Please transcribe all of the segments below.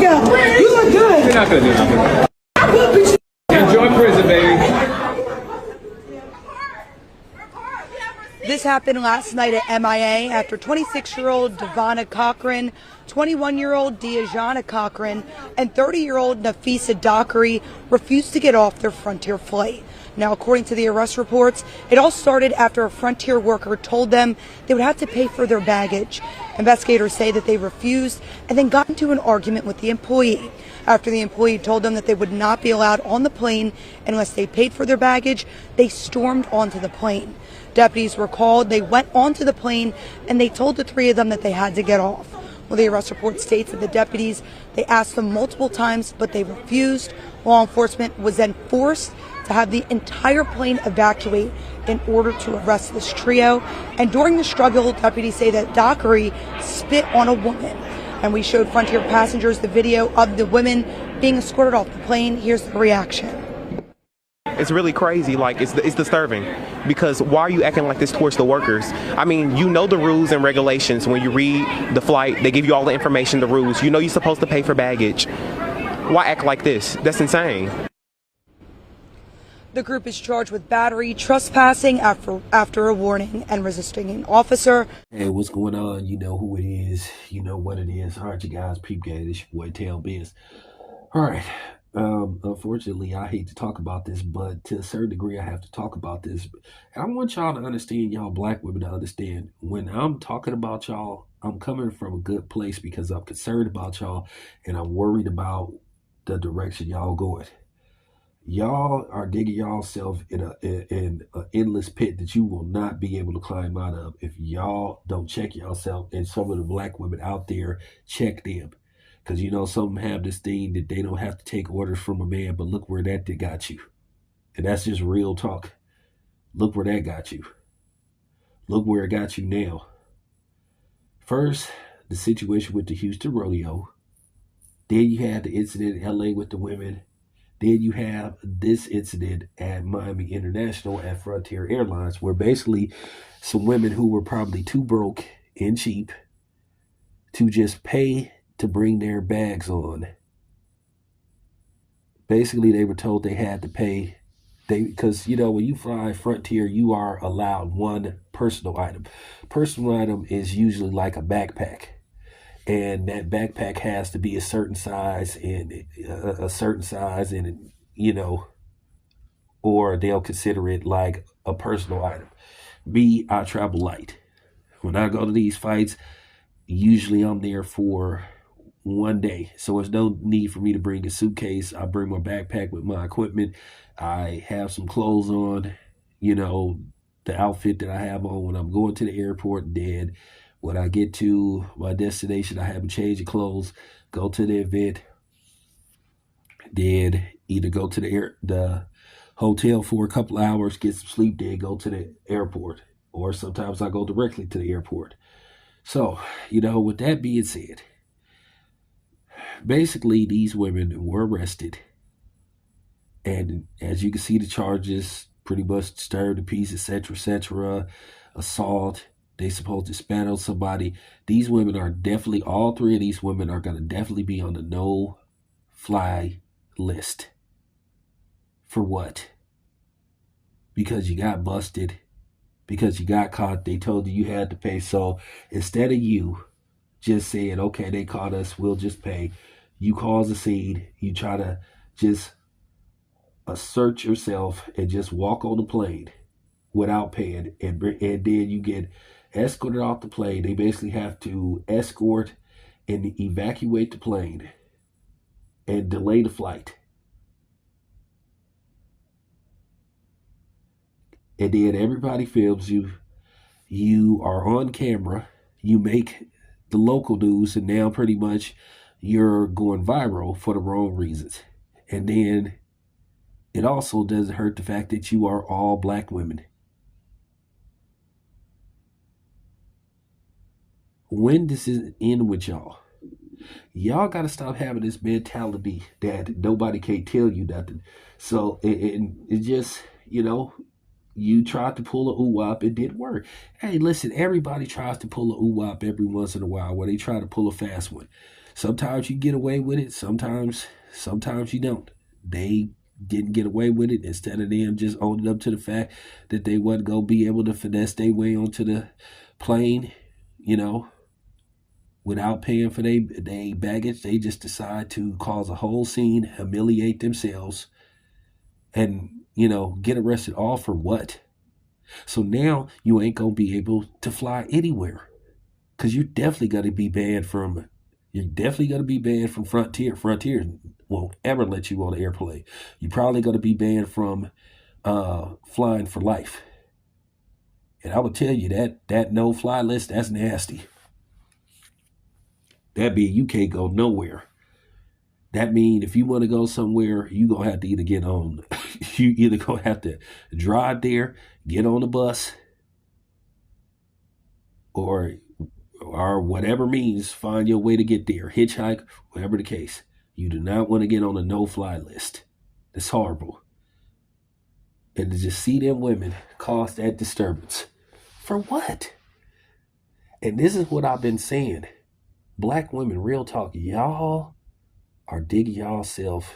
You look good. You're not gonna do nothing. Enjoy prison, baby. This happened last night at MIA after 26-year-old Devonna Cochran, 21-year-old Diajana Cochran, and 30-year-old Nafisa Dockery refused to get off their Frontier flight. Now, according to the arrest reports, it all started after a Frontier worker told them they would have to pay for their baggage. Investigators say that they refused and then got into an argument with the employee. After the employee told them that they would not be allowed on the plane unless they paid for their baggage, they stormed onto the plane. Deputies were called, they went onto the plane, and they told the three of them that they had to get off. Well, the arrest report states that the deputies, they asked them multiple times, but they refused. Law enforcement was then forced to have the entire plane evacuate in order to arrest this trio. And during the struggle, deputies say that Dockery spit on a woman. And we showed Frontier passengers the video of the women being escorted off the plane. Here's the reaction. It's really crazy. Like, it's disturbing, because why are you acting like this towards the workers? I mean, you know the rules and regulations. When you read the flight, they give you all the information, the rules. You know you're supposed to pay for baggage. Why act like this? That's insane. The group is charged with battery, trespassing after a warning, and resisting an officer. Hey, what's going on? You know who it is. You know what it is. All right, you guys, peep game. It's your boy, Tail Biz. All right. Unfortunately, I hate to talk about this, but to a certain degree, I have to talk about this. And I want y'all to understand, y'all black women to understand, when I'm talking about y'all, I'm coming from a good place because I'm concerned about y'all and I'm worried about the direction y'all going. Y'all are digging yourself in an endless pit that you will not be able to climb out of if y'all don't check yourself. And some of the black women out there, check them. Because, you know, some have this thing that they don't have to take orders from a man, but look where that got you. And that's just real talk. Look where that got you. Look where it got you now. First, the situation with the Houston rodeo. Then you had the incident in LA with the women. Then you have this incident at Miami International at Frontier Airlines, where basically some women who were probably too broke and cheap to just pay to bring their bags on. Basically, they were told they had to pay. Because, you know, when you fly Frontier, you are allowed one personal item. Personal item is usually like a backpack. And that backpack has to be a certain size and you know, or they'll consider it like a personal item. Me, I travel light. When I go to these fights, usually I'm there for one day. So there's no need for me to bring a suitcase. I bring my backpack with my equipment. I have some clothes on, you know, the outfit that I have on when I'm going to the airport. Then when I get to my destination, I have a change of clothes, go to the event, then either go to the hotel for a couple of hours, get some sleep, then go to the airport. Or sometimes I go directly to the airport. So, you know, with that being said, basically these women were arrested. And as you can see, the charges pretty much disturbed the peace, etc., assault. They supposed to spat on somebody. These women are definitely, all three of these women are going to definitely be on the no-fly list. For what? Because you got busted. Because you got caught. They told you had to pay. So instead of you just saying, okay, they caught us, we'll just pay, you cause a scene. You try to just assert yourself and just walk on the plane without paying. And then you get escorted off the plane. They basically have to escort and evacuate the plane and delay the flight. And then everybody films you. You are on camera. You make the local news, and now pretty much you're going viral for the wrong reasons. And then it also doesn't hurt the fact that you are all black women. When does it end with y'all? Y'all got to stop having this mentality that nobody can't tell you nothing. So it just, you know, you tried to pull a ooh-wop, it didn't work. Hey, listen, everybody tries to pull a ooh-wop every once in a while where they try to pull a fast one. Sometimes you get away with it. Sometimes you don't. They didn't get away with it. Instead of them just owning up to the fact that they wasn't going to be able to finesse their way onto the plane, without paying for their baggage, they just decide to cause a whole scene, humiliate themselves, and, get arrested, all for what? So now you ain't going to be able to fly anywhere, because you're definitely going to be banned from Frontier. Frontier won't ever let you on the airplane. You're probably going to be banned from flying for life. And I will tell you that no-fly list, that's nasty. That means you can't go nowhere. That means if you want to go somewhere, you going to have to either get on, you either going to have to drive there, get on the bus, or whatever means, find your way to get there, hitchhike, whatever the case. You do not want to get on a no-fly list. It's horrible. And to just see them women cause that disturbance. For what? And this is what I've been saying. Black women, real talk, y'all are digging yourself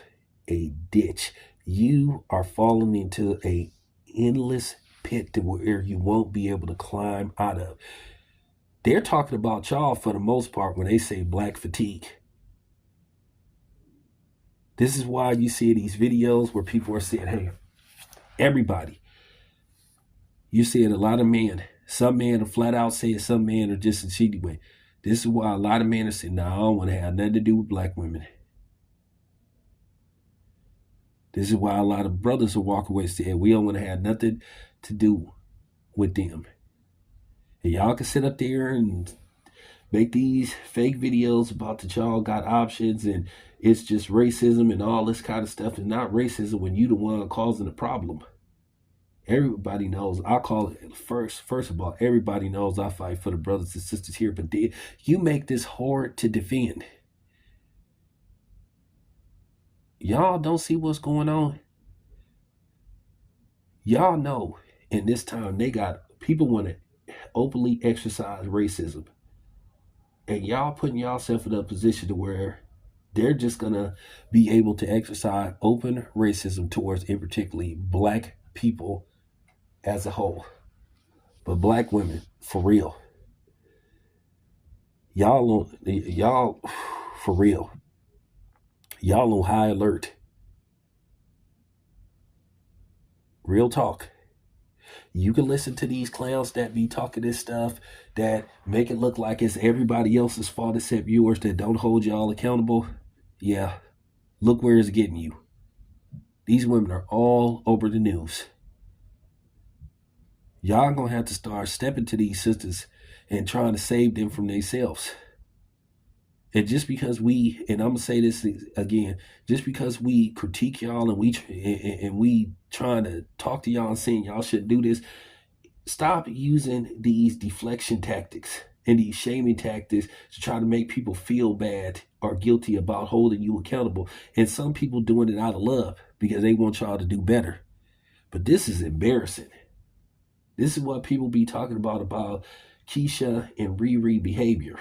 a ditch. You are falling into a endless pit to where you won't be able to climb out of. They're talking about y'all for the most part when they say black fatigue. This is why you see these videos where people are saying, hey, everybody. You're seeing a lot of men. Some men are flat out saying some men are just in cheating way. This is why a lot of men are saying, no, I don't want to have nothing to do with black women. This is why a lot of brothers will walk away and say, we don't want to have nothing to do with them. And y'all can sit up there and make these fake videos about that y'all got options and it's just racism and all this kind of stuff. It's not racism when you the one causing the problem. Everybody knows, I call it first of all, everybody knows I fight for the brothers and sisters here, but you make this hard to defend. Y'all don't see what's going on. Y'all know in this time they got people want to openly exercise racism. And y'all putting yourself in a position to where they're just going to be able to exercise open racism towards, in particularly, black people as a whole. But black women, for real. Y'all, for real. Y'all on high alert. Real talk. You can listen to these clowns that be talking this stuff that make it look like it's everybody else's fault except yours, that don't hold y'all accountable. Yeah, look where it's getting you. These women are all over the news. Y'all gonna have to start stepping to these sisters and trying to save them from themselves. And just because and I'm gonna say this again, just because we critique y'all and we trying to talk to y'all and saying y'all shouldn't do this, stop using these deflection tactics and these shaming tactics to try to make people feel bad or guilty about holding you accountable. And some people doing it out of love because they want y'all to do better. But this is embarrassing. This is what people be talking about Keisha and ReRe behavior.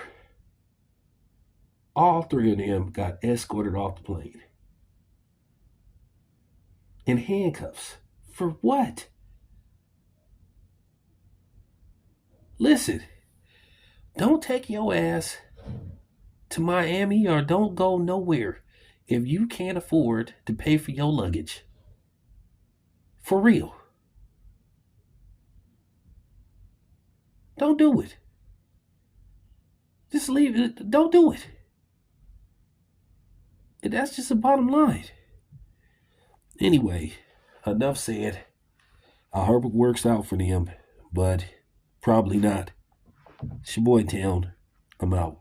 All three of them got escorted off the plane. In handcuffs. For what? Listen, don't take your ass to Miami or don't go nowhere if you can't afford to pay for your luggage. For real. Don't do it. Just leave it. Don't do it. And that's just the bottom line. Anyway, enough said. I hope it works out for them, but probably not. It's your boy Town. I'm out.